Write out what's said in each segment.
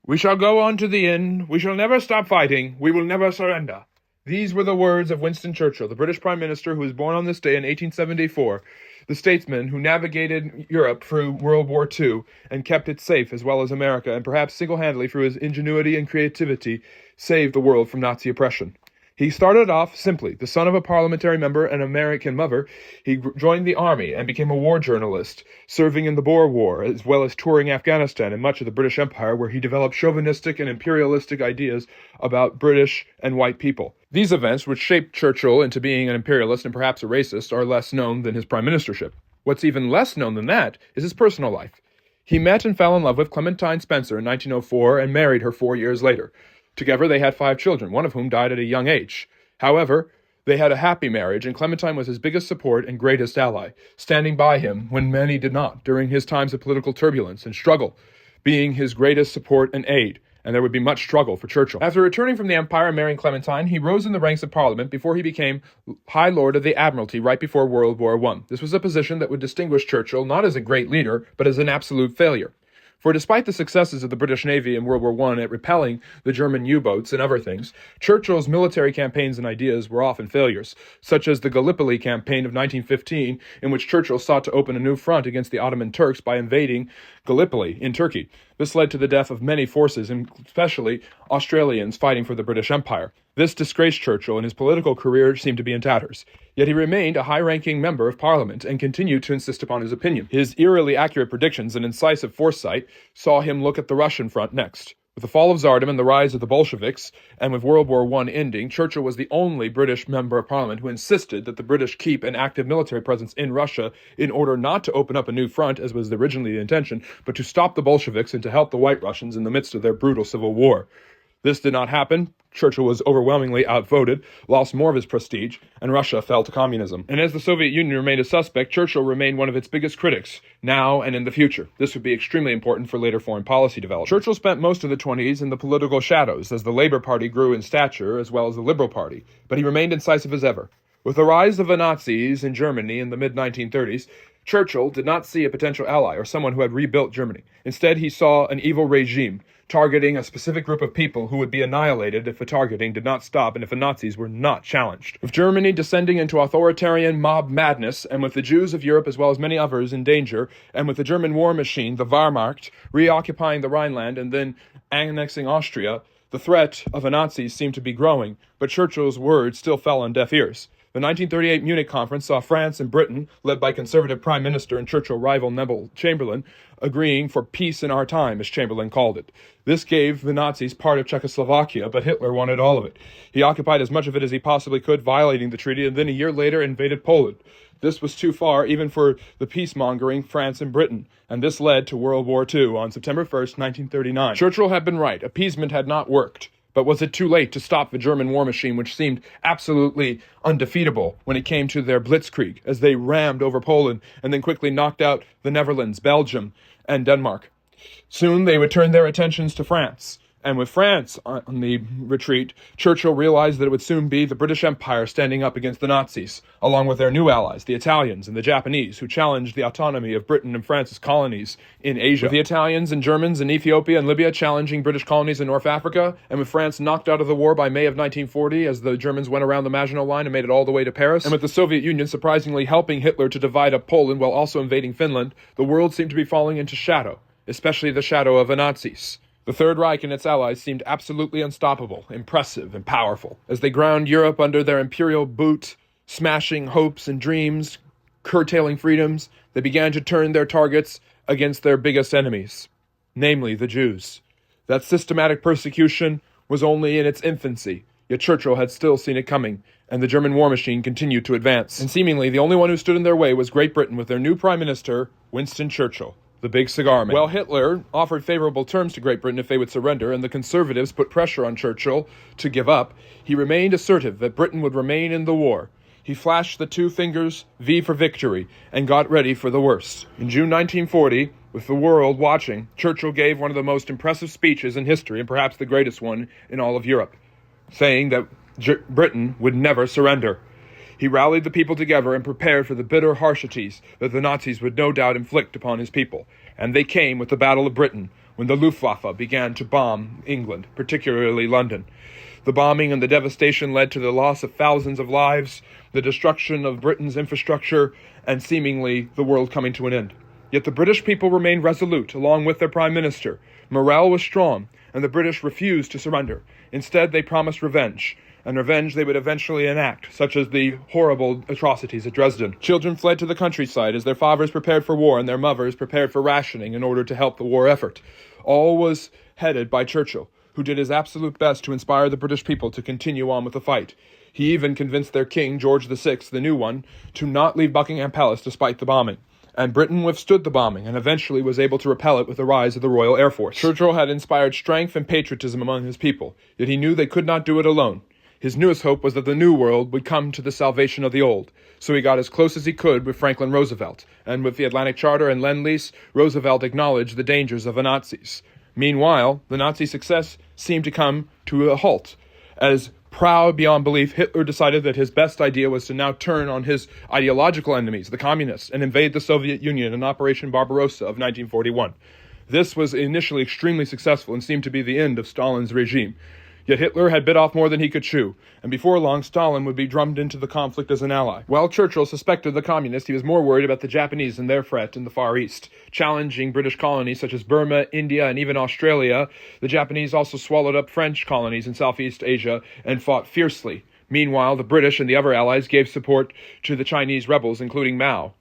"We shall go on to the end. We shall never stop fighting. We will never surrender." These were the words of Winston Churchill, the British Prime Minister who was born on this day in 1874, the statesman who navigated Europe through World War II and kept it safe as well as America, and perhaps single-handedly through his ingenuity and creativity saved the world from Nazi oppression. He started off simply, the son of a parliamentary member and American mother. He joined the army and became a war journalist, serving in the Boer War, as well as touring Afghanistan and much of the British Empire, where he developed chauvinistic and imperialistic ideas about British and white people. These events, which shaped Churchill into being an imperialist and perhaps a racist, are less known than his prime ministership. What's even less known than that is his personal life. He met and fell in love with Clementine Spencer in 1904 and married her 4 years later. Together, they had 5 children, one of whom died at a young age. However, they had a happy marriage, and Clementine was his biggest support and greatest ally, standing by him when many did not, during his times of political turbulence and struggle, being his greatest support and aid, and there would be much struggle for Churchill. After returning from the Empire and marrying Clementine, he rose in the ranks of Parliament before he became High Lord of the Admiralty right before World War I. This was a position that would distinguish Churchill not as a great leader, but as an absolute failure. For despite the successes of the British Navy in World War I at repelling the German U-boats and other things, Churchill's military campaigns and ideas were often failures, such as the Gallipoli campaign of 1915, in which Churchill sought to open a new front against the Ottoman Turks by invading Gallipoli in Turkey. This led to the death of many forces, especially Australians fighting for the British Empire. This disgraced Churchill, and his political career seemed to be in tatters. Yet he remained a high-ranking member of Parliament and continued to insist upon his opinion. His eerily accurate predictions and incisive foresight saw him look at the Russian front next. With the fall of Tsardom and the rise of the Bolsheviks, and with World War I ending, Churchill was the only British member of Parliament who insisted that the British keep an active military presence in Russia in order not to open up a new front, as was originally the intention, but to stop the Bolsheviks and to help the White Russians in the midst of their brutal civil war. This did not happen. Churchill was overwhelmingly outvoted, lost more of his prestige, and Russia fell to communism. And as the Soviet Union remained a suspect, Churchill remained one of its biggest critics, now and in the future. This would be extremely important for later foreign policy development. Churchill spent most of the 1920s in the political shadows, as the Labour Party grew in stature, as well as the Liberal Party, but he remained incisive as ever. With the rise of the Nazis in Germany in the mid-1930s, Churchill did not see a potential ally or someone who had rebuilt Germany. Instead, he saw an evil regime, targeting a specific group of people who would be annihilated if the targeting did not stop and if the Nazis were not challenged. With Germany descending into authoritarian mob madness, and with the Jews of Europe as well as many others in danger, and with the German war machine, the Wehrmacht, reoccupying the Rhineland and then annexing Austria, the threat of the Nazis seemed to be growing, but Churchill's words still fell on deaf ears. The 1938 Munich Conference saw France and Britain, led by Conservative Prime Minister and Churchill rival Neville Chamberlain, agreeing for peace in our time, as Chamberlain called it. This gave the Nazis part of Czechoslovakia, but Hitler wanted all of it. He occupied as much of it as he possibly could, violating the treaty, and then a year later invaded Poland. This was too far, even for the peace-mongering France and Britain, and this led to World War II on September 1st, 1939. Churchill had been right. Appeasement had not worked. But was it too late to stop the German war machine, which seemed absolutely undefeatable when it came to their blitzkrieg, as they rammed over Poland and then quickly knocked out the Netherlands, Belgium, and Denmark? Soon they would turn their attentions to France. And with France on the retreat, Churchill realized that it would soon be the British Empire standing up against the Nazis, along with their new allies, the Italians and the Japanese, who challenged the autonomy of Britain and France's colonies in Asia. With the Italians and Germans in Ethiopia and Libya challenging British colonies in North Africa, and with France knocked out of the war by May of 1940 as the Germans went around the Maginot Line and made it all the way to Paris, and with the Soviet Union surprisingly helping Hitler to divide up Poland while also invading Finland, the world seemed to be falling into shadow, especially the shadow of the Nazis. The Third Reich and its allies seemed absolutely unstoppable, impressive, and powerful. As they ground Europe under their imperial boot, smashing hopes and dreams, curtailing freedoms, they began to turn their targets against their biggest enemies, namely the Jews. That systematic persecution was only in its infancy, yet Churchill had still seen it coming, and the German war machine continued to advance. And seemingly the only one who stood in their way was Great Britain with their new Prime Minister, Winston Churchill, the big cigar man. While Hitler offered favorable terms to Great Britain if they would surrender, and the conservatives put pressure on Churchill to give up, he remained assertive that Britain would remain in the war. He flashed the 2 fingers, V for victory, and got ready for the worst. In June 1940, with the world watching, Churchill gave one of the most impressive speeches in history, and perhaps the greatest one in all of Europe, saying that Britain would never surrender. He rallied the people together and prepared for the bitter harshities that the Nazis would no doubt inflict upon his people. And they came with the Battle of Britain, when the Luftwaffe began to bomb England, particularly London. The bombing and the devastation led to the loss of thousands of lives, the destruction of Britain's infrastructure, and seemingly the world coming to an end. Yet the British people remained resolute, along with their Prime Minister. Morale was strong, and the British refused to surrender. Instead, they promised revenge, and revenge they would eventually enact, such as the horrible atrocities at Dresden. Children fled to the countryside as their fathers prepared for war and their mothers prepared for rationing in order to help the war effort. All was headed by Churchill, who did his absolute best to inspire the British people to continue on with the fight. He even convinced their king, George VI, the new one, to not leave Buckingham Palace despite the bombing. And Britain withstood the bombing and eventually was able to repel it with the rise of the Royal Air Force. Churchill had inspired strength and patriotism among his people, yet he knew they could not do it alone. His newest hope was that the new world would come to the salvation of the old, so he got as close as he could with Franklin Roosevelt, and with the Atlantic Charter and Lend-Lease, Roosevelt acknowledged the dangers of the Nazis. Meanwhile, the Nazi success seemed to come to a halt, as proud beyond belief, Hitler decided that his best idea was to now turn on his ideological enemies, the communists, and invade the Soviet Union in Operation Barbarossa of 1941. This was initially extremely successful and seemed to be the end of Stalin's regime. Yet Hitler had bit off more than he could chew, and before long Stalin would be drummed into the conflict as an ally. While Churchill suspected the communists, he was more worried about the Japanese and their threat in the Far East. Challenging British colonies such as Burma, India, and even Australia, the Japanese also swallowed up French colonies in Southeast Asia and fought fiercely. Meanwhile, the British and the other allies gave support to the Chinese rebels, including Mao.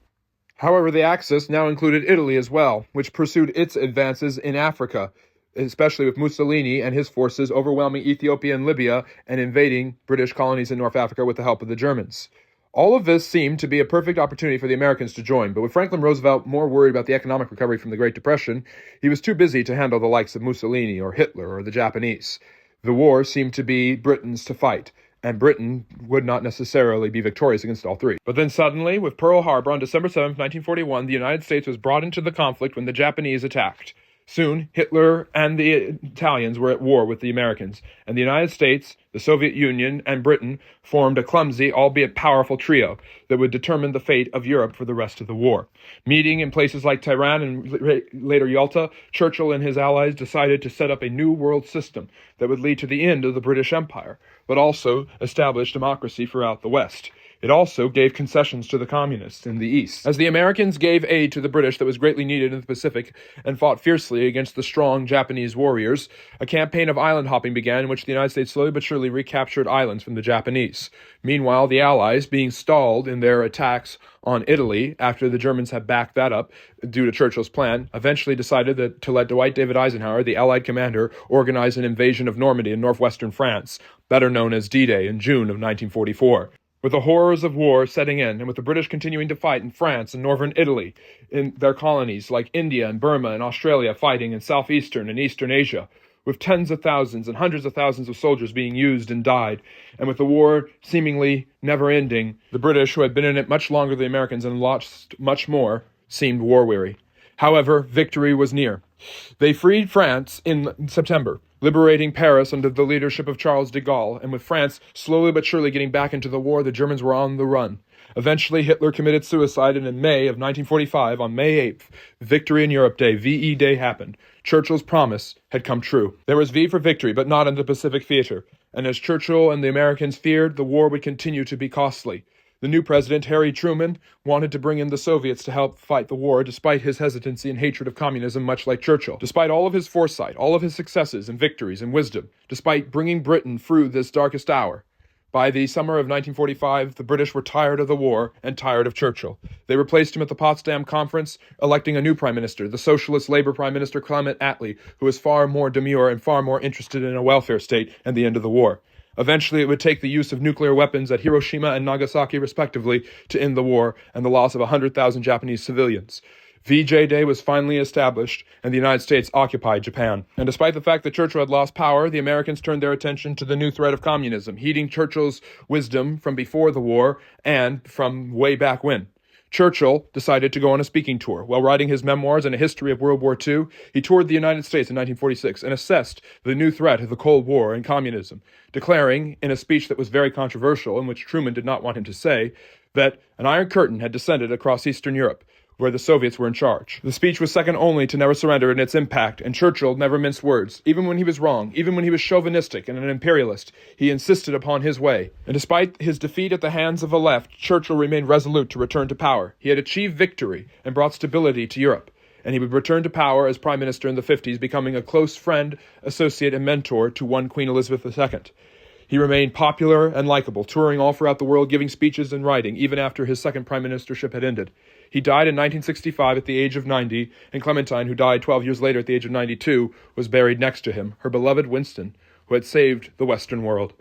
However, the Axis now included Italy as well, which pursued its advances in Africa, especially with Mussolini and his forces overwhelming Ethiopia and Libya and invading British colonies in North Africa with the help of the Germans. All of this seemed to be a perfect opportunity for the Americans to join, but with Franklin Roosevelt more worried about the economic recovery from the Great Depression, he was too busy to handle the likes of Mussolini or Hitler or the Japanese. The war seemed to be Britain's to fight, and Britain would not necessarily be victorious against all three. But then suddenly, with Pearl Harbor on December 7, 1941, the United States was brought into the conflict when the Japanese attacked. Soon, Hitler and the Italians were at war with the Americans, and the United States, the Soviet Union, and Britain formed a clumsy, albeit powerful trio that would determine the fate of Europe for the rest of the war. Meeting in places like Tehran and later Yalta, Churchill and his allies decided to set up a new world system that would lead to the end of the British Empire, but also establish democracy throughout the West. It also gave concessions to the communists in the East. As the Americans gave aid to the British that was greatly needed in the Pacific and fought fiercely against the strong Japanese warriors, a campaign of island hopping began in which the United States slowly but surely recaptured islands from the Japanese. Meanwhile, the Allies, being stalled in their attacks on Italy after the Germans had backed that up due to Churchill's plan, eventually decided to let Dwight David Eisenhower, the Allied commander, organize an invasion of Normandy in northwestern France, better known as D-Day, in June of 1944. With the horrors of war setting in, and with the British continuing to fight in France and northern Italy, in their colonies like India and Burma and Australia fighting in southeastern and eastern Asia, with tens of thousands and hundreds of thousands of soldiers being used and died, and with the war seemingly never ending, the British, who had been in it much longer than the Americans and lost much more, seemed war-weary. However, victory was near. They freed France in September, liberating Paris under the leadership of Charles de Gaulle, and with France slowly but surely getting back into the war, the Germans were on the run. Eventually, Hitler committed suicide, and in May of 1945, on May 8th, Victory in Europe Day, VE Day, happened. Churchill's promise had come true. There was V for victory, but not in the Pacific theater, and as Churchill and the Americans feared, the war would continue to be costly. The new president, Harry Truman, wanted to bring in the Soviets to help fight the war, despite his hesitancy and hatred of communism, much like Churchill. Despite all of his foresight, all of his successes and victories and wisdom, despite bringing Britain through this darkest hour, by the summer of 1945, the British were tired of the war and tired of Churchill. They replaced him at the Potsdam Conference, electing a new prime minister, the Socialist Labour Prime Minister Clement Attlee, who was far more demure and far more interested in a welfare state and the end of the war. Eventually, it would take the use of nuclear weapons at Hiroshima and Nagasaki, respectively, to end the war and the loss of 100,000 Japanese civilians. VJ Day was finally established, and the United States occupied Japan. And despite the fact that Churchill had lost power, the Americans turned their attention to the new threat of communism, heeding Churchill's wisdom from before the war and from way back when. Churchill decided to go on a speaking tour. While writing his memoirs and a history of World War II, he toured the United States in 1946 and assessed the new threat of the Cold War and communism, declaring, in a speech that was very controversial, in which Truman did not want him to say, that an Iron Curtain had descended across Eastern Europe, where the Soviets were in charge. The speech was second only to Never Surrender in its impact, and Churchill never minced words. Even when he was wrong, even when he was chauvinistic and an imperialist, he insisted upon his way. And despite his defeat at the hands of the left, Churchill remained resolute to return to power. He had achieved victory and brought stability to Europe, and he would return to power as Prime Minister in the 50s, becoming a close friend, associate, and mentor to one Queen Elizabeth II. He remained popular and likable, touring all throughout the world, giving speeches and writing, even after his second prime ministership had ended. He died in 1965 at the age of 90, and Clementine, who died 12 years later at the age of 92, was buried next to him, her beloved Winston, who had saved the Western world.